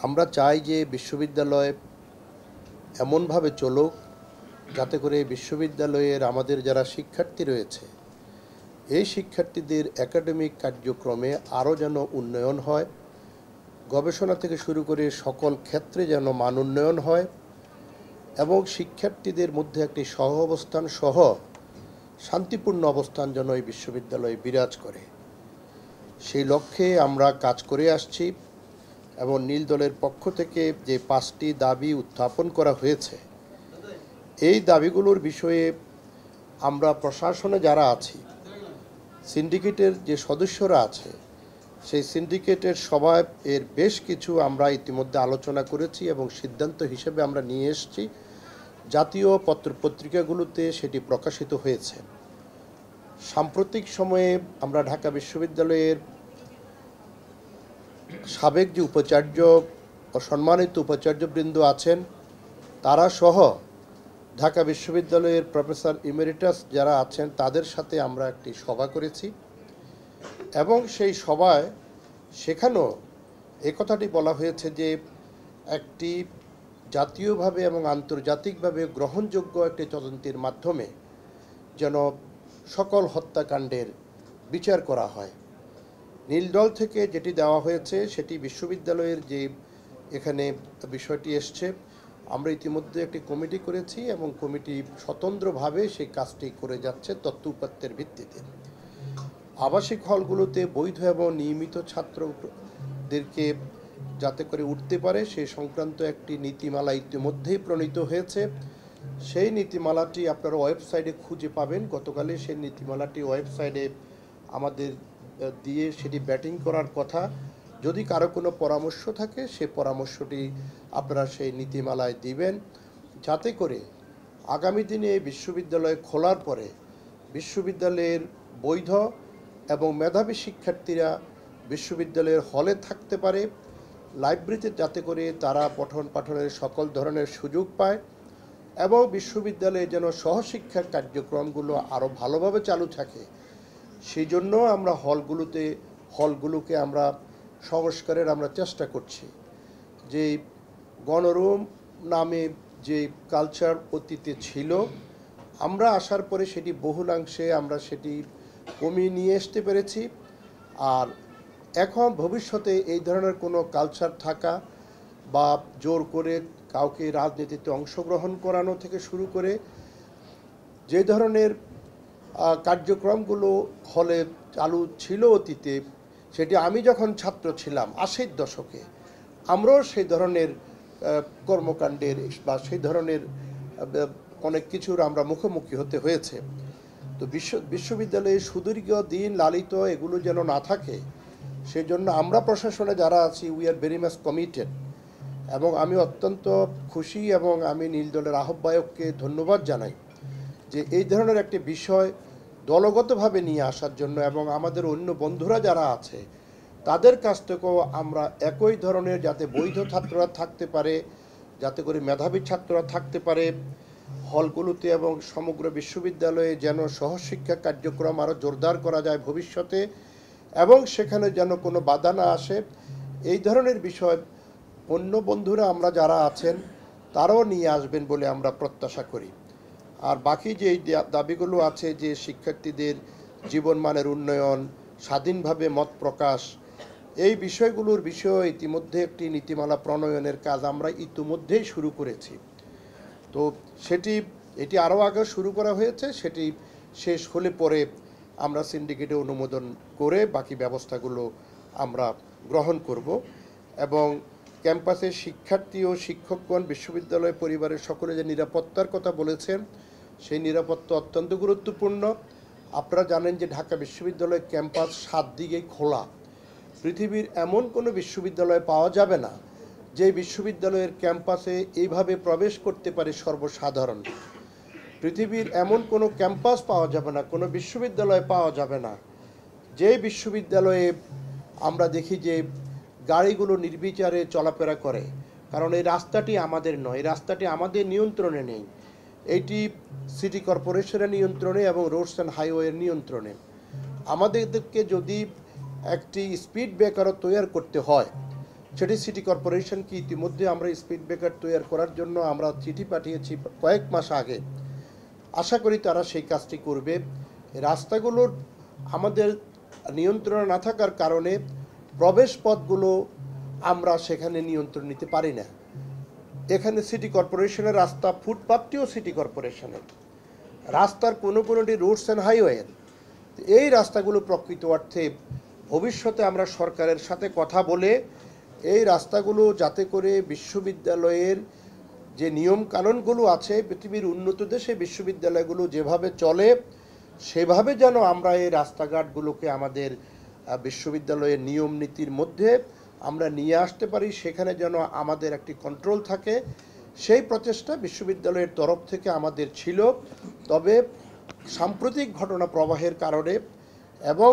আমরা চাই যে বিশ্ববিদ্যালয় এমনভাবে চলুক যাতে করে বিশ্ববিদ্যালয়ের আমাদের যারা শিক্ষার্থী রয়েছে এই শিক্ষার্থীদের একাডেমিক কার্যক্রমে আরও যেন উন্নয়ন হয়, গবেষণা থেকে শুরু করে সকল ক্ষেত্রে যেন মান উন্নয়ন হয় এবং শিক্ষার্থীদের মধ্যে একটি সহ অবস্থান সহ শান্তিপূর্ণ অবস্থান যেন এই বিশ্ববিদ্যালয়ে বিরাজ করে। সেই লক্ষ্যে আমরা কাজ করে আসছি এবং নীল দলের পক্ষ থেকে যে 5টি দাবি উত্থাপন করা হয়েছে এই দাবিগুলোর বিষয়ে আমরা প্রশাসনে যারা আছি, সিন্ডিকেটের যে সদস্যরা আছে সেই সিন্ডিকেটের সভায় এর বেশ কিছু আমরা ইতিমধ্যে আলোচনা করেছি এবং সিদ্ধান্ত হিসেবে আমরা নিয়ে এসেছি। জাতীয় পত্রপত্রিকাগুলোতে সেটি প্রকাশিত হয়েছে। সাম্প্রতিক সময়ে আমরা ঢাকা বিশ্ববিদ্যালয়ের সাবেক যে উপাচার্য ও সম্মানিত উপাচার্যবৃন্দ আছেন তারা সহ ঢাকা বিশ্ববিদ্যালয়ের প্রফেসর ইমেরিটাস যারা আছেন তাদের সাথে আমরা একটি সভা করেছি এবং সেই সভায় সেখানেও কথাটি বলা হয়েছে যে একটি জাতীয়ভাবে এবং আন্তর্জাতিকভাবে গ্রহণযোগ্য একটি তদন্তের মাধ্যমে যেন সকল হত্যাকাণ্ডের বিচার করা হয়। নীলদল থেকে যেটি দেওয়া হয়েছে সেটি বিশ্ববিদ্যালয়ের যে এখানে বিষয়টি এসছে, আমরা ইতিমধ্যে একটি কমিটি করেছি এবং কমিটি স্বতন্ত্রভাবে সেই কাজটি করে যাচ্ছে তথ্য উপাত্তের ভিত্তিতে। আবাসিক হলগুলোতে বৈধ এবং নিয়মিত ছাত্রদেরকে যাতে করে উঠতে পারে সেই সংক্রান্ত একটি নীতিমালা ইতিমধ্যেই প্রণীত হয়েছে। সেই নীতিমালাটি আপনারা ওয়েবসাইটে খুঁজে পাবেন। গতকালে সেই নীতিমালাটি ওয়েবসাইটে আমাদের দিয়ে সেটি ব্যাটিং করার কথা। যদি কারো কোনো পরামর্শ থাকে সে পরামর্শটি আপনারা সেই নীতিমালায় দিবেন যাতে করে আগামী দিনে এই বিশ্ববিদ্যালয় খোলার পরে বিশ্ববিদ্যালয়ের বৈধ এবং মেধাবী শিক্ষার্থীরা বিশ্ববিদ্যালয়ের হলে থাকতে পারে, লাইব্রেরিতে যাতে করে তারা পঠন পাঠনের সকল ধরনের সুযোগ পায় এবং বিশ্ববিদ্যালয়ে যেন সহশিক্ষার কার্যক্রমগুলো আরও ভালোভাবে চালু থাকে। সেই জন্য আমরা হলগুলোকে আমরা সংস্কারের আমরা চেষ্টা করছি। যে গণরুম নামে যে কালচার অতীতে ছিল, আমরা আসার পরে সেটি বহুলাংশে আমরা সেটি কমিয়ে নিয়ে আসতে পেরেছি। আর এখন ভবিষ্যতে এই ধরনের কোনো কালচার থাকা বা জোর করে কাউকে রাজনীতিতে অংশগ্রহণ করানো থেকে শুরু করে যে ধরনের কার্যক্রমগুলো হলে চালু ছিল অতীতে, সেটি আমি যখন ছাত্র ছিলাম 80-র দশকে আমরাও সেই ধরনের কর্মকাণ্ডের বা সেই ধরনের অনেক কিছুর আমরা মুখোমুখি হতে হয়েছে। তো বিশ্ববিদ্যালয়ে সুদীর্ঘ দিন লালিত এগুলো যেন না থাকে সেই জন্য আমরা প্রশাসনে যারা আছি we are very much committed এবং আমি অত্যন্ত খুশি এবং আমি নীল দলের আহ্বায়ককে ধন্যবাদ জানাই যে এই ধরনের একটি বিষয় দলগতভাবে নিয়ে আসার জন্য এবং আমাদের অন্য বন্ধুরা যারা আছে তাদের কাছ থেকেও আমরা একই ধরনের যাতে বৈধ ছাত্ররা থাকতে পারে, যাতে করে মেধাবী ছাত্ররা থাকতে পারে হলগুলোতে এবং সমগ্র বিশ্ববিদ্যালয়ে যেন সহশিক্ষা কার্যক্রম আরও জোরদার করা যায় ভবিষ্যতে এবং সেখানে যেন কোনো বাধা না আসে, এই ধরনের বিষয় অন্য বন্ধুরা আমরা যারা আছেন তারাও নিয়ে আসবেন বলে আমরা প্রত্যাশা করি। আর বাকি যে দাবিগুলো আছে যে শিক্ষার্থীদের জীবনমানের উন্নয়ন, স্বাধীনভাবে মত প্রকাশ, এই বিষয়গুলোর বিষয়ে ইতিমধ্যে একটি নীতিমালা প্রণয়নের কাজ আমরা ইতিমধ্যেই শুরু করেছি। তো এটি আরও আগে শুরু করা হয়েছে, সেটি শেষ হলে পরে আমরা সিন্ডিকেটে অনুমোদন করে বাকি ব্যবস্থাগুলো আমরা গ্রহণ করব এবং ক্যাম্পাসের শিক্ষার্থী ও শিক্ষকগণ বিশ্ববিদ্যালয় পরিবারের সকলে যে নিরাপত্তার কথা বলেছেন সেই নিরাপত্তা অত্যন্ত গুরুত্বপূর্ণ। আপনারা জানেন যে ঢাকা বিশ্ববিদ্যালয় ক্যাম্পাস 7 দিকেই খোলা। পৃথিবীর এমন কোনো বিশ্ববিদ্যালয় পাওয়া যাবে না যে বিশ্ববিদ্যালয়ের ক্যাম্পাসে এইভাবে প্রবেশ করতে পারে সর্বসাধারণ। পৃথিবীর এমন কোনো ক্যাম্পাস পাওয়া যাবে না, কোনো বিশ্ববিদ্যালয় পাওয়া যাবে না যে বিশ্ববিদ্যালয়ে আমরা দেখি যে গাড়িগুলো নির্বিচারে চলাফেরা করে, কারণ এই রাস্তাটি আমাদের নয়, এই রাস্তাটি আমাদের নিয়ন্ত্রণে নেই, এইটি সিটি কর্পোরেশনের নিয়ন্ত্রণে এবং রোডস অ্যান্ড হাইওয়ের নিয়ন্ত্রণে। আমাদেরকে যদি একটি স্পিড ব্রেকারও তৈরি করতে হয় সেটি সিটি কর্পোরেশনকে ইতিমধ্যে আমরা স্পিড ব্রেকার তৈরি করার জন্য আমরা চিঠি পাঠিয়েছি কয়েক মাস আগে। আশা করি তারা সেই কাজটি করবে। রাস্তাগুলোর আমাদের নিয়ন্ত্রণ না থাকার কারণে প্রবেশ পথগুলো আমরা সেখানে নিয়ন্ত্রণ নিতে পারি না। এখানে সিটি কর্পোরেশনের রাস্তা, ফুটপাথটিও সিটি কর্পোরেশনের রাস্তার কোনোটি রোডস অ্যান্ড হাইওয়ের। এই রাস্তাগুলো প্রকৃত অর্থে ভবিষ্যতে আমরা সরকারের সাথে কথা বলে এই রাস্তাগুলো যাতে করে বিশ্ববিদ্যালয়ের যে নিয়ম কানুনগুলো আছে, পৃথিবীর উন্নত দেশে বিশ্ববিদ্যালয়গুলো যেভাবে চলে সেভাবে যেন আমরা এই রাস্তাঘাটগুলোকে আমাদের বিশ্ববিদ্যালয়ের নিয়ম নীতির মধ্যে আমরা নিয়ে আসতে পারি, সেখানে যেন আমাদের একটি কন্ট্রোল থাকে, সেই প্রচেষ্টা বিশ্ববিদ্যালয়ের তরফ থেকে আমাদের ছিল। তবে সাম্প্রতিক ঘটনা প্রবাহের কারণে এবং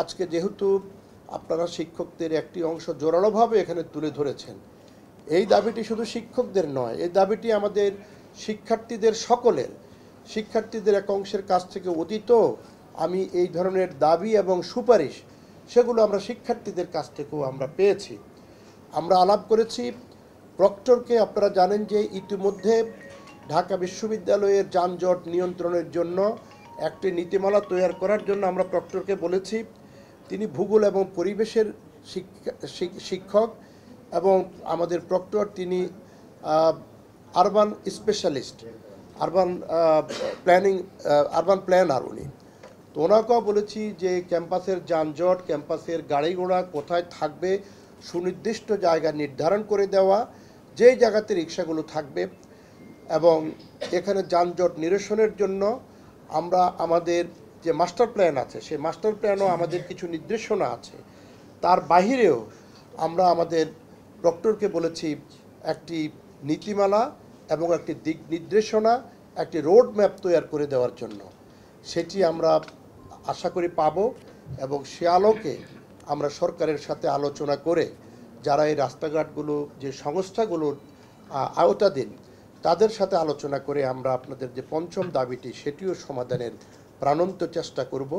আজকে যেহেতু আপনারা শিক্ষকদের একটি অংশ জোরালোভাবে এখানে তুলে ধরেছেন, এই দাবিটি শুধু শিক্ষকদের নয়, এই দাবিটি আমাদের শিক্ষার্থীদের সকলের, শিক্ষার্থীদের এক অংশের কাছ থেকে অতীত আমি এই ধরনের দাবি এবং সুপারিশ সেগুলো আমরা শিক্ষার্থীদের কাছ থেকেও আমরা পেয়েছি। আমরা আলাপ করেছি প্রক্টরকে। আপনারা জানেন যে ইতিমধ্যে ঢাকা বিশ্ববিদ্যালয়ের যানজট নিয়ন্ত্রণের জন্য একটি নীতিমালা তৈরি করার জন্য আমরা প্রক্টরকে বলেছি। তিনি ভূগোল এবং পরিবেশের শিক্ষক এবং আমাদের প্রক্টর তিনি আরবান স্পেশালিস্ট, আরবান প্ল্যানার উনি। তো ওনাকেও বলেছি যে ক্যাম্পাসের যানজট, ক্যাম্পাসের গাড়ি ঘোড়া কোথায় থাকবে সুনির্দিষ্ট জায়গা নির্ধারণ করে দেওয়া, যেই জায়গাতে রিক্সাগুলো থাকবে, এবং এখানে যানজট নিরসনের জন্য আমরা আমাদের যে মাস্টার প্ল্যান আছে সেই মাস্টার প্ল্যানও আমাদের কিছু নির্দেশনা আছে। তার বাহিরেও আমরা আমাদের ডক্টরকে বলেছি একটি নীতিমালা এবং একটি দিক নির্দেশনা, একটি রোড ম্যাপ তৈরি করে দেওয়ার জন্য। সেটি আমরা আশা করি পাব এবং সে আলোকে আমরা সরকারের সাথে আলোচনা করে যারা এই রাস্তাঘাটগুলো যে সংস্থাগুলোর আওতাধীন তাদের সাথে আলোচনা করে আমরা আপনাদের যে পঞ্চম দাবিটি সেটিও সমাধানের প্রাণান্ত চেষ্টা করব।